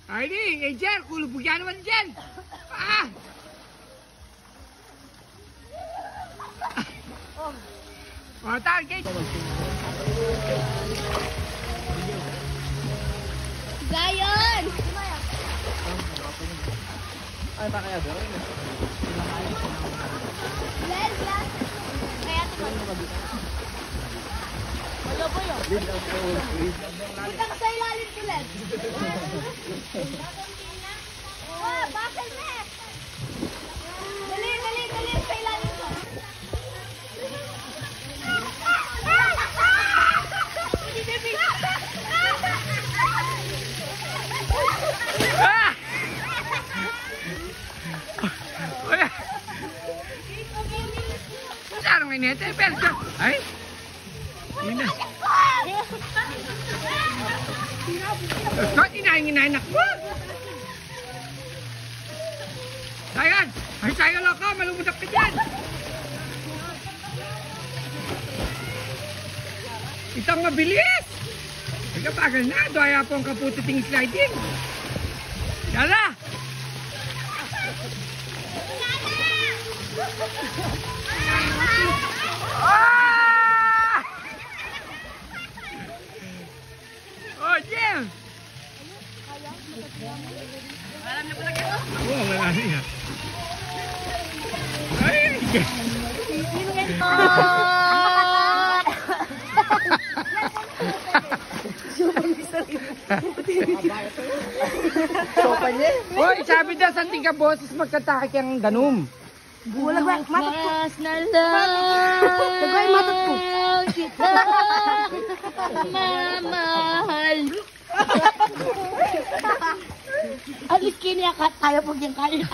Ay di, Angel, kulubog yan naman dyan. Ah! O, tahan kayo. Gayon! Ay, pa kaya doon? Len, Len. Kaya naman. Wala ba yun? Kita ka sa ilalim ko, Len. Oh, bakal na. Dali, dali, dali sa ilalim ko. Ah! Wala. Sarang inete, pero ay. Ina. Bakit inahin-inahin ako? Sayan! Ay, sayan lang ka! Malumudak ka dyan! Itang mabilis! Ay, kapagal na! Doaya po ang kaputiting sliding! Yala! Ah! Oh, Jim! Alam na pala kayo? Oo, wala niya. Ay! Sopa niya. Hoy, sabi daw sa tingka boses magkatake kang ganum. Wala ba? Matot ko. Na lang Nagay matot ko. kita mamahal. Alis kini ka tayo pag yung kaya.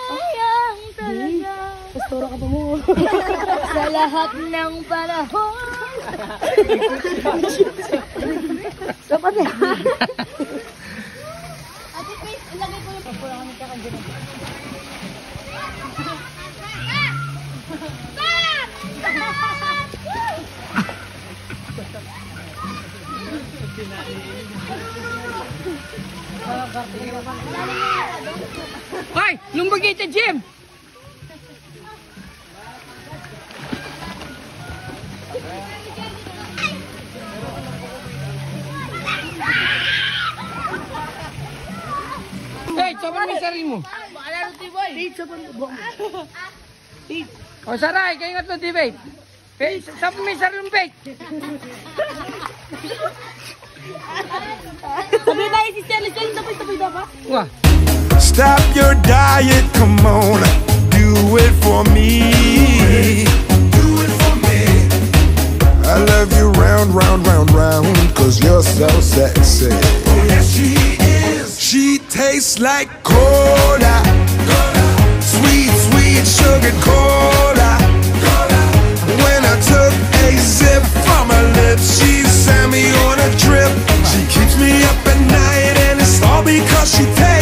Sayang talaga Pastoro ka pa mo. sa lahat ng panahon. Dapat na. Ate Faith, ilagay ko yung pagpura kami ka kanina. Hoy, lumbag kita, Jim! Hey, sopan mo yung sarili mo. O, Saray, kayo nga ito, Tibet. Hey, sopan mo yung sarili mo, Pete. Sabi tayo si Stella, sabay-sabay ba ba? Wah. Stop your diet, come on, do it for me. Do it for me. I love you round, round, round, round, cause you're so sexy. Oh, yes, she is. She tastes like cola, sweet, sweet sugar cola. When I took a sip from her lips, she sent me on a trip. She keeps me up at night, and it's all because she tastes